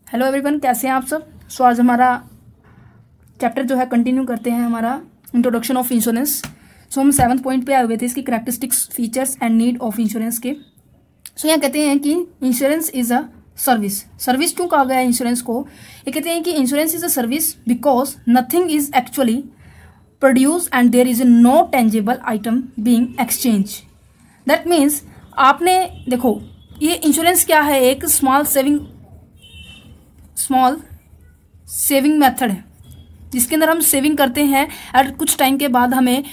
Hello everyone, कैसे हैं आप सब। सो आज हमारा चैप्टर जो है कंटिन्यू करते हैं, हमारा इंट्रोडक्शन ऑफ इंश्योरेंस। सो हम 7th पॉइंट पे आए हुए थे, इसकी characteristics, features and need of insurance के। सो यहाँ कहते हैं कि insurance is a service. Service क्यों कहा गया है इंश्योरेंस को? ये कहते हैं कि insurance is a service because nothing is actually produce and there is no tangible item being exchange. That means आपने देखो, ये इंश्योरेंस क्या है, एक स्मॉल सेविंग मेथड है जिसके अंदर हम सेविंग करते हैं और कुछ टाइम के बाद हमें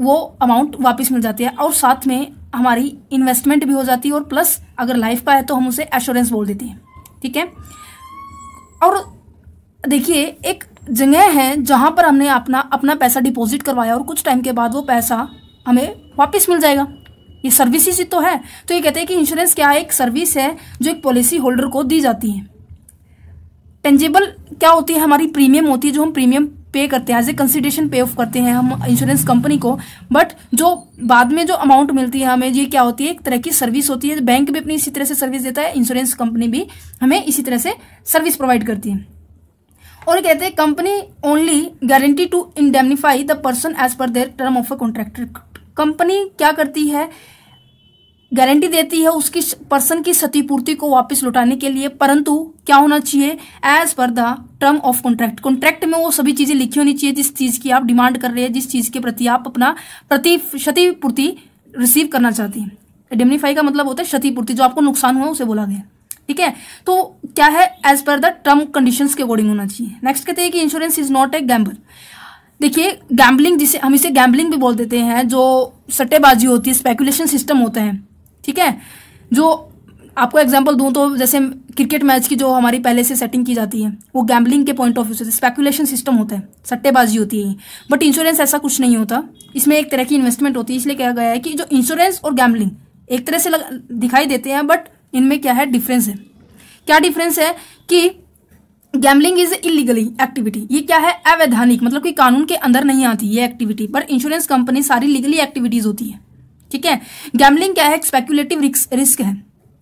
वो अमाउंट वापस मिल जाती है और साथ में हमारी इन्वेस्टमेंट भी हो जाती है और प्लस अगर लाइफ का है तो हम उसे एश्योरेंस बोल देते हैं। ठीक है। और देखिए, एक जगह है जहां पर हमने अपना पैसा डिपॉजिट करवाया और कुछ टाइम के बाद वो पैसा हमें वापस मिल जाएगा। ये सर्विस ही तो है। तो ये कहते हैं कि इंश्योरेंस क्या है, एक सर्विस है जो एक पॉलिसी होल्डर को दी जाती है। टेंजेबल क्या होती है, हमारी प्रीमियम होती है जो हम प्रीमियम पे करते हैं, एज ए कंसिडरेशन पे ऑफ करते हैं हम इंश्योरेंस कंपनी को। बट जो बाद में जो अमाउंट मिलती है हमें, ये क्या होती है, एक तरह की सर्विस होती है। बैंक भी अपनी इसी तरह से सर्विस देता है, इंश्योरेंस कंपनी भी हमें इसी तरह से सर्विस प्रोवाइड करती है। और कहते हैं company only guarantee to indemnify the person as per their term of a contract. Company क्या करती है, गारंटी देती है उसकी पर्सन की क्षतिपूर्ति को वापस लौटाने के लिए, परंतु क्या होना चाहिए, as per the term of contract. Contract में वो सभी चीजें लिखी होनी चाहिए जिस चीज की आप डिमांड कर रहे हैं, जिस चीज के प्रति आप अपना क्षतिपूर्ति रिसीव करना चाहती हैं। इंडेमनीफाई का मतलब होता है क्षतिपूर्ति, जो आपको नुकसान हुआ उसे बोला गया। ठीक है। तो क्या है, as per the term conditions के अकॉर्डिंग होना चाहिए। नेक्स्ट कहते हैं कि insurance is not a gamble. देखिए, गैम्बलिंग, जिसे हम इसे गैम्बलिंग भी बोल देते हैं, जो सट्टेबाजी होती है, स्पेकुलेशन सिस्टम होता है। ठीक है। जो आपको एग्जांपल दूं तो जैसे क्रिकेट मैच की जो हमारी पहले से सेटिंग की जाती है वो गैम्बलिंग के पॉइंट ऑफ व्यू से स्पेकुलेशन सिस्टम होता है, सट्टेबाजी होती है। बट इंश्योरेंस ऐसा कुछ नहीं होता, इसमें एक तरह की इन्वेस्टमेंट होती है। इसलिए कहा गया है कि जो इंश्योरेंस और गैम्बलिंग एक तरह से दिखाई देते हैं, बट इनमें क्या है, डिफरेंस है। क्या डिफरेंस है कि गैम्बलिंग इज इलीगली एक्टिविटी, ये क्या है, अवैधानिक, मतलब कि कानून के अंदर नहीं आती ये एक्टिविटी। पर इंश्योरेंस कंपनी सारी लीगली एक्टिविटीज होती है। ठीक है। गैम्बलिंग क्या है, स्पेकुलेटिव रिस्क है,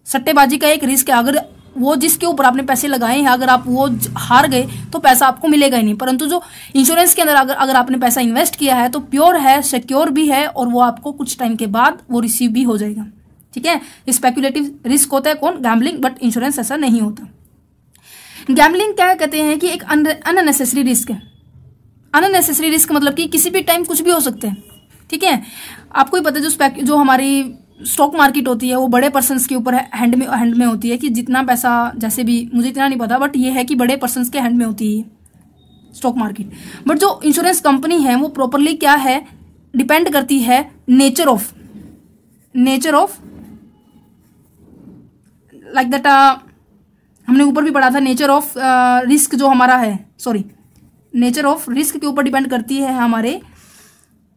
सट्टेबाजी का एक रिस्क है। अगर वो जिसके ऊपर आपने पैसे लगाए हैं, अगर आप वो हार गए तो पैसा आपको मिलेगा ही नहीं। परंतु जो इंश्योरेंस के अंदर अगर आपने पैसा इन्वेस्ट किया है तो प्योर है, सिक्योर भी है और वो आपको कुछ टाइम के बाद वो रिसीव भी हो जाएगा। ठीक है। स्पेकुलेटिव रिस्क होता है कौन, गैम्बलिंग। बट इंश्योरेंस ऐसा नहीं होता। गैम्बलिंग क्या कहते हैं कि एक अननेसेसरी रिस्क है। अननेसेसरी रिस्क मतलब कि किसी भी टाइम कुछ भी हो सकता है। ठीक है। आपको ही पता है जो हमारी स्टॉक मार्केट होती है वो बड़े पर्सन्स के ऊपर हैंड में होती है कि जितना पैसा, जैसे भी मुझे इतना नहीं पता, बट ये है कि बड़े पर्सन्स के हैंड में होती है स्टॉक मार्केट। बट जो इंश्योरेंस कंपनी है वो प्रॉपरली क्या है, डिपेंड करती है नेचर ऑफ लाइक दैट, हमने ऊपर भी पढ़ा था, नेचर ऑफ रिस्क जो हमारा है, नेचर ऑफ रिस्क के ऊपर डिपेंड करती है हमारे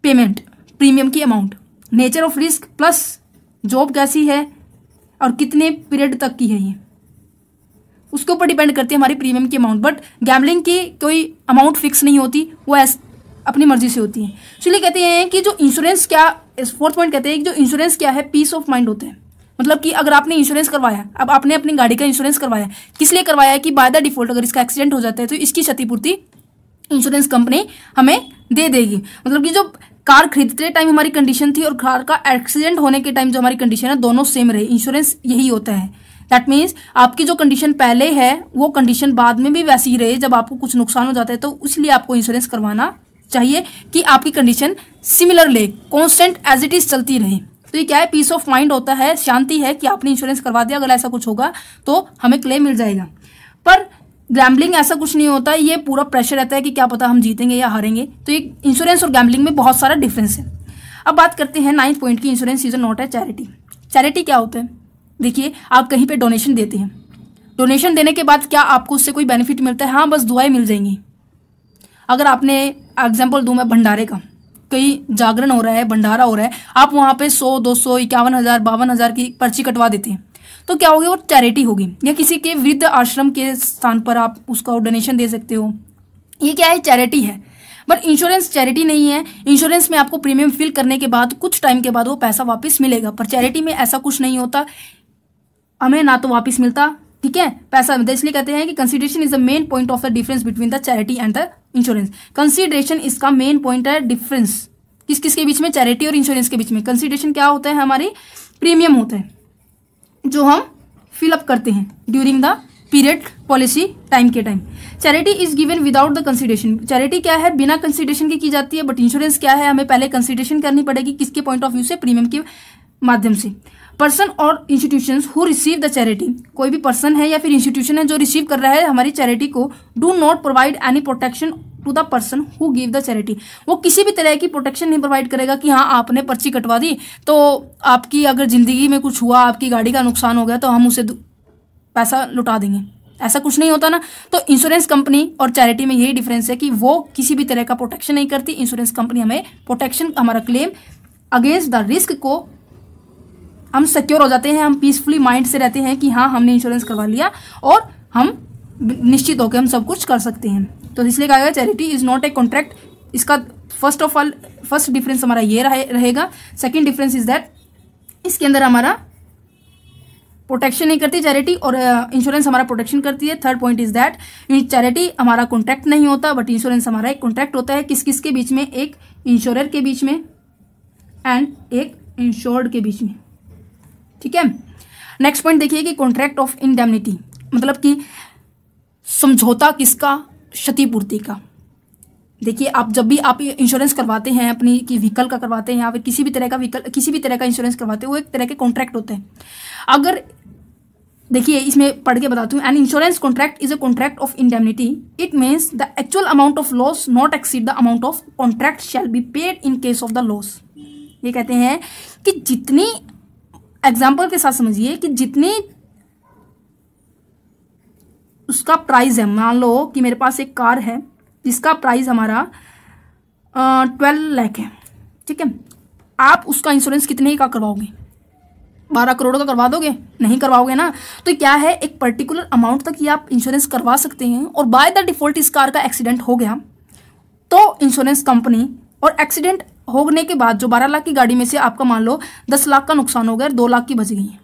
पेमेंट, प्रीमियम की amount. Nature of risk plus job कैसी है और कितने पीरियड तक की है, ये उसके ऊपर डिपेंड करती है हमारी प्रीमियम की अमाउंट। बट गैम्बलिंग की कोई अमाउंट फिक्स नहीं होती, वो अपनी मर्जी से होती है। इसलिए कहते हैं कि जो इंश्योरेंस क्या, 4th पॉइंट कहते हैं कि जो इंश्योरेंस क्या है, पीस ऑफ माइंड होता है। मतलब कि अगर आपने इंश्योरेंस करवाया, अब आपने अपनी गाड़ी का इंश्योरेंस करवाया, किस लिए करवाया है कि बाय द डिफॉल्ट अगर इसका एक्सीडेंट हो जाता है तो इसकी क्षतिपूर्ति इंश्योरेंस कंपनी हमें दे देगी। मतलब कि जो कार खरीदते टाइम हमारी कंडीशन थी और कार का एक्सीडेंट होने के टाइम जो हमारी कंडीशन है, दोनों सेम रहे। इंश्योरेंस यही होता है। दैट मीन्स आपकी जो कंडीशन पहले है वो कंडीशन बाद में भी वैसी ही रहे। जब आपको कुछ नुकसान हो जाता है तो इसलिए आपको इंश्योरेंस करवाना चाहिए कि आपकी कंडीशन सिमिलर ले, कॉन्स्टेंट एज इट इज चलती रहे। तो ये क्या है, पीस ऑफ माइंड होता है, शांति है कि आपने इंश्योरेंस करवा दिया, अगर ऐसा कुछ होगा तो हमें क्लेम मिल जाएगा। पर गैम्बलिंग ऐसा कुछ नहीं होता, ये पूरा प्रेशर रहता है कि क्या पता हम जीतेंगे या हारेंगे। तो ये इंश्योरेंस और गैम्बलिंग में बहुत सारा डिफरेंस है। अब बात करते हैं 9th पॉइंट की, insurance is not A charity. Charity क्या होता है? देखिए, आप कहीं पे डोनेशन देते हैं, डोनेशन देने के बाद क्या आपको उससे कोई बेनिफिट मिलता है? हाँ, बस दुआएं मिल जाएंगी। अगर आपने एग्जाम्पल दूं मैं भंडारे का, कहीं जागरण हो रहा है, भंडारा हो रहा है, आप वहां पे 100, 200, 51,000, 52,000 की पर्ची कटवा देते हैं, तो क्या होगी, वो चैरिटी होगी। या किसी के वृद्ध आश्रम के स्थान पर आप उसका डोनेशन दे सकते हो, ये क्या है, चैरिटी है। बट इंश्योरेंस चैरिटी नहीं है। इंश्योरेंस में आपको प्रीमियम फिल करने के बाद कुछ टाइम के बाद वो पैसा वापस मिलेगा, पर चैरिटी में ऐसा कुछ नहीं होता। हमें ना तो वापस मिलता, ठीक है, पैसा इसलिए कहते हैं कि consideration is the main point of the difference between the charity and the insurance. Consideration इसका मेन पॉइंट है डिफरेंस किस किसके बीच में, चैरिटी और इंश्योरेंस के बीच में। कंसीडरेशन क्या होता है, हमारी प्रीमियम होता है जो हम फिलअप करते हैं during the period policy time के time. Charity is given without the consideration, charity क्या है, बिना कंसीडरेशन के की जाती है। बट इंश्योरेंस क्या है, हमें पहले कंसीडरेशन करनी पड़ेगी, किसके पॉइंट ऑफ व्यू से, प्रीमियम के माध्यम से। पर्सन और institutions who receive the charity, कोई भी पर्सन है या फिर इंस्टीट्यूशन है जो रिसीव कर रहा है हमारी चैरिटी को, do not provide any protection to the person who give the charity, वो किसी भी तरह की प्रोटेक्शन नहीं प्रोवाइड करेगा कि हाँ आपने पर्ची कटवा दी तो आपकी अगर जिंदगी में कुछ हुआ, आपकी गाड़ी का नुकसान हो गया तो हम उसे पैसा लुटा देंगे, ऐसा कुछ नहीं होता ना। तो इंश्योरेंस कंपनी और चैरिटी में यही डिफरेंस है कि वो किसी भी तरह का प्रोटेक्शन नहीं करती। इंश्योरेंस कंपनी हमें प्रोटेक्शन, हमारा क्लेम अगेंस्ट द रिस्क को हम सिक्योर हो जाते हैं, हम पीसफुली माइंड से रहते हैं कि हाँ हमने इंश्योरेंस करवा लिया और हम निश्चित होकर हम सब कुछ कर सकते हैं। तो इसलिए कहा गया charity is not a contract. इसका फर्स्ट डिफरेंस हमारा ये रहेगा। सेकंड डिफरेंस इज दैट इसके अंदर हमारा प्रोटेक्शन नहीं करती चैरिटी और इंश्योरेंस हमारा प्रोटेक्शन करती है। Third point is that charity हमारा कॉन्ट्रैक्ट नहीं होता बट इंश्योरेंस हमारा एक कॉन्ट्रैक्ट होता है। किस किस के बीच में, एक इंश्योरर के बीच में एंड एक इंश्योर्ड के बीच में, ठीक है। नेक्स्ट पॉइंट देखिए कि कॉन्ट्रैक्ट ऑफ इंडेमनिटी, मतलब कि समझौता किसका, क्षतिपूर्ति का। देखिए आप जब भी आप इंश्योरेंस करवाते हैं अपनी की व्हीकल का करवाते हैं या फिर किसी भी तरह का इंश्योरेंस करवाते हैं, वो एक तरह के कॉन्ट्रैक्ट होते हैं। अगर देखिए इसमें पढ़ के बताती हूँ, an insurance contract is a contract of indemnity, it means the actual amount of loss not exceed the amount of contract shall be paid in case of the loss. ये कहते हैं कि जितनी, एग्जाम्पल के साथ समझिए कि जितनी उसका प्राइस है, मान लो कि मेरे पास एक कार है जिसका प्राइस हमारा 12 लाख है, ठीक है। आप उसका इंश्योरेंस कितने का करवाओगे, 12 करोड़ का करवा दोगे, नहीं करवाओगे ना। तो क्या है, एक पर्टिकुलर अमाउंट तक ही आप इंश्योरेंस करवा सकते हैं और बाय द डिफॉल्ट इस कार का एक्सीडेंट हो गया तो इंश्योरेंस कंपनी, और एक्सीडेंट होने के बाद जो 12 लाख की गाड़ी में से आपका मान लो 10 लाख का नुकसान हो गया, 2 लाख की बच गई है,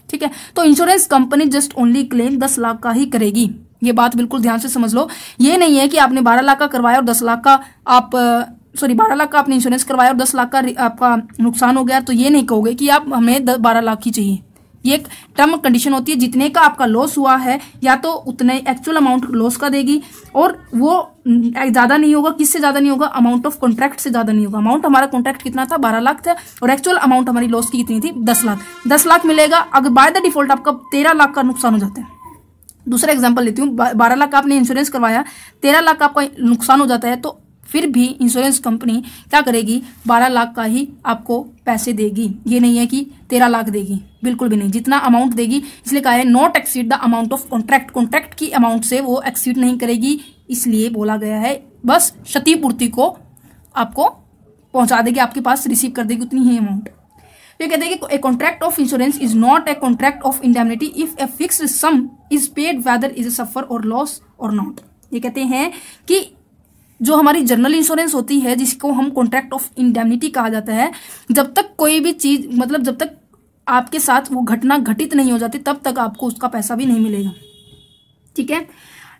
ठीक है। तो insurance company just only claim 10 lakh का ही करेगी। ये बात बिल्कुल ध्यान से समझ लो। ये नहीं है कि आपने 12 लाख का करवाया और 10 लाख का 12 लाख का आपने इंश्योरेंस करवाया और 10 लाख का आपका नुकसान हो गया, तो ये नहीं कहोगे कि आप हमें 12 लाख ही चाहिए। ये एक टर्म कंडीशन होती है, जितने का आपका लॉस हुआ है या तो उतने एक्चुअल अमाउंट लॉस का देगी, और वो ज्यादा नहीं होगा, किससे ज्यादा नहीं होगा, अमाउंट ऑफ कॉन्ट्रैक्ट से ज्यादा नहीं होगा। अमाउंट हमारा कॉन्ट्रैक्ट कितना था, 12 लाख था, और एक्चुअल अमाउंट हमारी लॉस की कितनी थी, 10 लाख। 10 लाख मिलेगा अगर बाय द डिफॉल्ट आपका 13 लाख का नुकसान हो जाता है। दूसरा एग्जाम्पल लेती हूँ, 12 लाख का आपने इंश्योरेंस करवाया, 13 लाख का आपका नुकसान हो जाता है, तो फिर भी इंश्योरेंस कंपनी क्या करेगी, 12 लाख का ही आपको पैसे देगी। ये नहीं है कि 13 लाख देगी, बिल्कुल भी नहीं, जितना अमाउंट देगी। इसलिए कहा है not exceed the amount of contract, contract की अमाउंट से वो एक्सीड नहीं करेगी, इसलिए बोला गया है बस क्षतिपूर्ति को आपको पहुंचा देगी, आपके पास रिसीव कर देगी उतनी ही अमाउंट। ये कहते हैं कि a contract of insurance is not a contract of indemnity if a fixed sum is paid whether is suffer और लॉस और नॉट। ये कहते हैं कि जो हमारी जनरल इंश्योरेंस होती है, जिसको हम कॉन्ट्रैक्ट ऑफ इंडेमनिटी कहा जाता है, जब तक कोई भी चीज, मतलब जब तक आपके साथ वो घटना घटित नहीं हो जाती तब तक आपको उसका पैसा भी नहीं मिलेगा, ठीक है।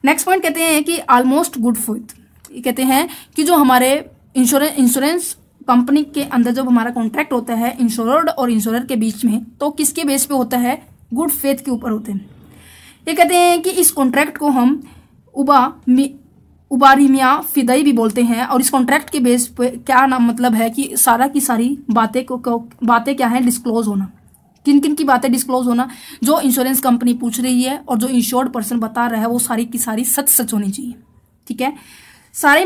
नेक्स्ट पॉइंट कहते हैं कि ऑलमोस्ट गुड फेथ। ये कहते हैं कि जो हमारे इंश्योरेंस कंपनी के अंदर जब हमारा कॉन्ट्रैक्ट होता है इंश्योर्ड और इंश्योरर के बीच में, तो किसके बेस पे होता है, गुड फेथ के ऊपर होते हैं। ये कहते हैं कि इस कॉन्ट्रैक्ट को हम उबारिमिया फिदई भी बोलते हैं, और इस कॉन्ट्रैक्ट के बेस पे क्या नाम मतलब है कि सारा की सारी बातें क्या है, डिस्क्लोज होना। किन किन की बातें डिस्क्लोज होना, जो इंश्योरेंस कंपनी पूछ रही है और जो इंश्योर्ड पर्सन बता रहा है वो सारी की सारी सच होनी चाहिए, ठीक है। सारे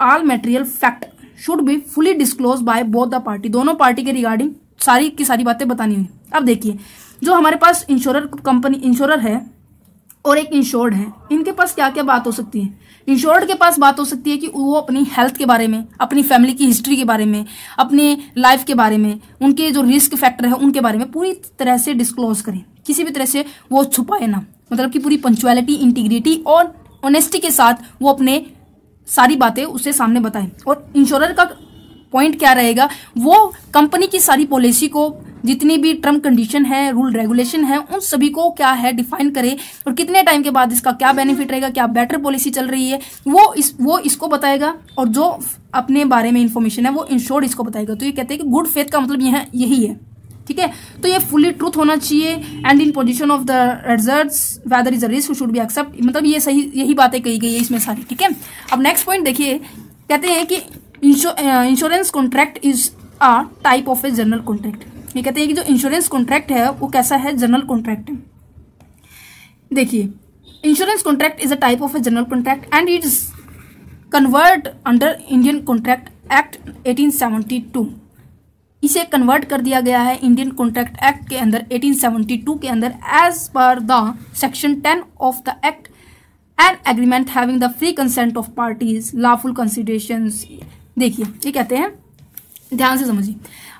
all material fact should be fully disclose by both the party, दोनों पार्टी के रिगार्डिंग सारी की सारी बातें बतानी हुई। अब देखिए, जो हमारे पास इंश्योरर है और एक इंश्योर्ड है, इनके पास क्या क्या बात हो सकती है। इंश्योर्ड के पास बात हो सकती है कि वो अपनी हेल्थ के बारे में, अपनी फैमिली की हिस्ट्री के बारे में, अपनी लाइफ के बारे में, उनके जो रिस्क फैक्टर है उनके बारे में पूरी तरह से डिस्क्लोज करें, किसी भी तरह से वो छुपाए ना, मतलब कि पूरी पंक्चुअलिटी, इंटीग्रिटी और ऑनेस्टी के साथ वो अपने सारी बातें उससे सामने बताएं। और इंश्योरर का पॉइंट क्या रहेगा, वो कंपनी की सारी पॉलिसी को जितनी भी टर्म कंडीशन है, रूल रेगुलेशन है, उन सभी को क्या है डिफाइन करे और कितने टाइम के बाद इसका क्या बेनिफिट रहेगा, क्या बेटर पॉलिसी चल रही है, वो इसको बताएगा। और जो अपने बारे में इंफॉर्मेशन है वो इंश्योर्ड इसको बताएगा। तो ये कहते हैं कि गुड फेथ का मतलब यही है, ठीक है। तो ये फुल्ली ट्रूथ होना चाहिए and in position of the results whether is a risk should be accept, मतलब ये सही, यही बातें कही गई है इसमें सारी, ठीक है। अब नेक्स्ट पॉइंट देखिए, कहते हैं कि insurance contract is a type of a general contract. ये कहते हैं कि जो इंश्योरेंस कॉन्ट्रैक्ट है वो कैसा है, जनरल कॉन्ट्रैक्ट है। देखिए, insurance contract is a type of a general contract and it is convert under Indian contract act 1872। इसे कन्वर्ट कर दिया गया है इंडियन कॉन्ट्रैक्ट एक्ट के अंदर 1872 के अंदर as per the section 10 of the act an agreement having the free consent of parties lawful considerations. देखिए, ये कहते हैं, ध्यान से समझिए,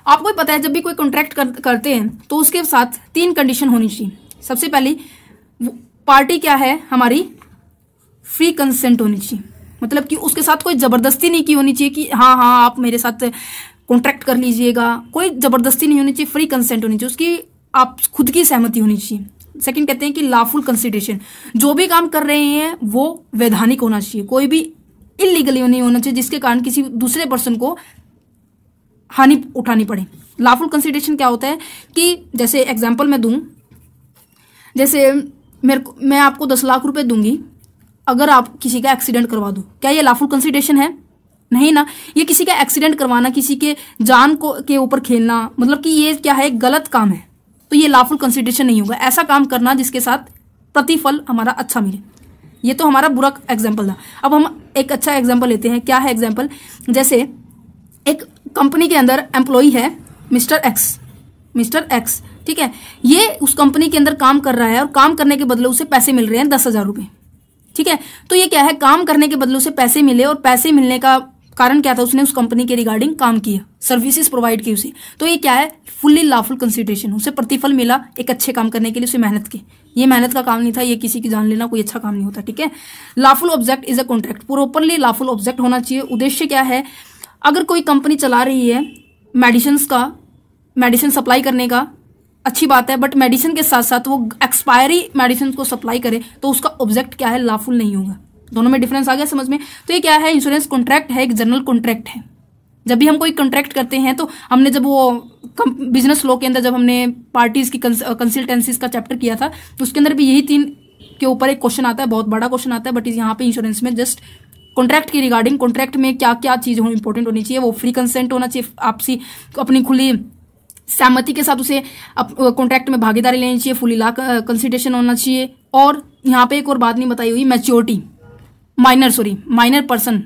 आपको ही पता है जब भी कोई कॉन्ट्रैक्ट करते हैं तो उसके साथ 3 कंडीशन होनी चाहिए। सबसे पहली पार्टी क्या है हमारी, फ्री कंसेंट होनी चाहिए, मतलब कि उसके साथ कोई जबरदस्ती नहीं की होनी चाहिए कि हाँ आप मेरे साथ कॉन्ट्रैक्ट कर लीजिएगा, कोई जबरदस्ती नहीं होनी चाहिए, फ्री कंसेंट होनी चाहिए, उसकी आप खुद की सहमति होनी चाहिए। सेकंड कहते हैं कि लॉफुल कंसिडरेशन, जो भी काम कर रहे हैं वो वैधानिक होना चाहिए, कोई भी इलीगली नहीं होना चाहिए जिसके कारण किसी दूसरे पर्सन को हानि उठानी पड़े। लॉफुल कंसिडरेशन क्या होता है कि जैसे एग्जांपल मैं दूं, जैसे मैं आपको 10 लाख रुपए दूंगी अगर आप किसी का एक्सीडेंट करवा दो, क्या ये लॉफुल कंसिडरेशन है? नहीं ना। ये किसी का एक्सीडेंट करवाना, किसी के जान को के ऊपर खेलना, मतलब कि ये क्या है, गलत काम है, तो ये लॉफुल कंसिडरेशन नहीं होगा। ऐसा काम करना जिसके साथ प्रतिफल हमारा अच्छा मिले, ये तो हमारा बुरा एग्जाम्पल था। अब हम एक अच्छा एग्जाम्पल लेते हैं। क्या है एग्जाम्पल? जैसे एक कंपनी के अंदर एम्प्लॉय है मिस्टर एक्स, ठीक है, ये उस कंपनी के अंदर काम कर रहा है और काम करने के बदले उसे पैसे मिल रहे हैं 10,000 रुपए, ठीक है। तो ये क्या है, काम करने के बदले उसे पैसे मिले और पैसे मिलने का कारण क्या था, उसने उस कंपनी के रिगार्डिंग काम किया, सर्विसेज प्रोवाइड की उसे, तो ये क्या है, फुल्ली लॉफुल कंसिडरेशन, उसे प्रतिफल मिला एक अच्छे काम करने के लिए, उसे मेहनत की, ये मेहनत का काम नहीं था, ये किसी की जान लेना कोई अच्छा काम नहीं होता, ठीक है। Lawful object is a contract, properly lawful object होना चाहिए। उद्देश्य क्या है, अगर कोई कंपनी चला रही है मेडिसिन सप्लाई करने का, अच्छी बात है, बट मेडिसिन के साथ साथ वो एक्सपायरी मेडिसिन को सप्लाई करे तो उसका ऑब्जेक्ट क्या है, लॉफुल नहीं होगा। दोनों में डिफरेंस आ गया समझ में? तो ये क्या है, इंश्योरेंस कॉन्ट्रैक्ट है, एक जनरल कॉन्ट्रैक्ट है। जब भी हम कोई कॉन्ट्रैक्ट करते हैं तो हमने जब वो बिजनेस लॉ के अंदर जब हमने पार्टीज की कंसल्टेंसीज का चैप्टर किया था तो उसके अंदर भी यही 3 के ऊपर एक क्वेश्चन आता है, बहुत बड़ा क्वेश्चन आता है, बट यहाँ पे इंश्योरेंस में जस्ट कॉन्ट्रैक्ट की रिगार्डिंग, कॉन्ट्रैक्ट में क्या क्या चीज इंपॉर्टेंट होनी चाहिए, वो फ्री कंसेंट होना चाहिए, आपसी अपनी खुली सहमति के साथ उसे कॉन्ट्रैक्ट में भागीदारी लेनी चाहिए, फुली लॉ कंसिडरेशन होना चाहिए। और यहाँ पे एक और बात नहीं बताई हुई, मैच्योरिटी, माइनर पर्सन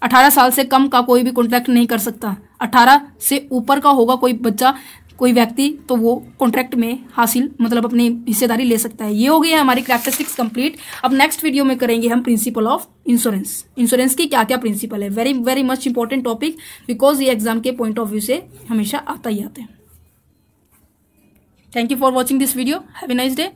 18 साल से कम का कोई भी कॉन्ट्रैक्ट नहीं कर सकता, 18 से ऊपर का होगा कोई बच्चा, कोई व्यक्ति, तो वो कॉन्ट्रैक्ट में हासिल मतलब अपनी हिस्सेदारी ले सकता है। ये हो गई है हमारी कैरेक्टरिस्टिक्स कंप्लीट। अब नेक्स्ट वीडियो में करेंगे हम प्रिंसिपल ऑफ इंश्योरेंस की क्या क्या प्रिंसिपल है। Very very much important topic, because ये एग्जाम के पॉइंट ऑफ व्यू से हमेशा आता ही आता है। Thank you for watching this video, have a nice day.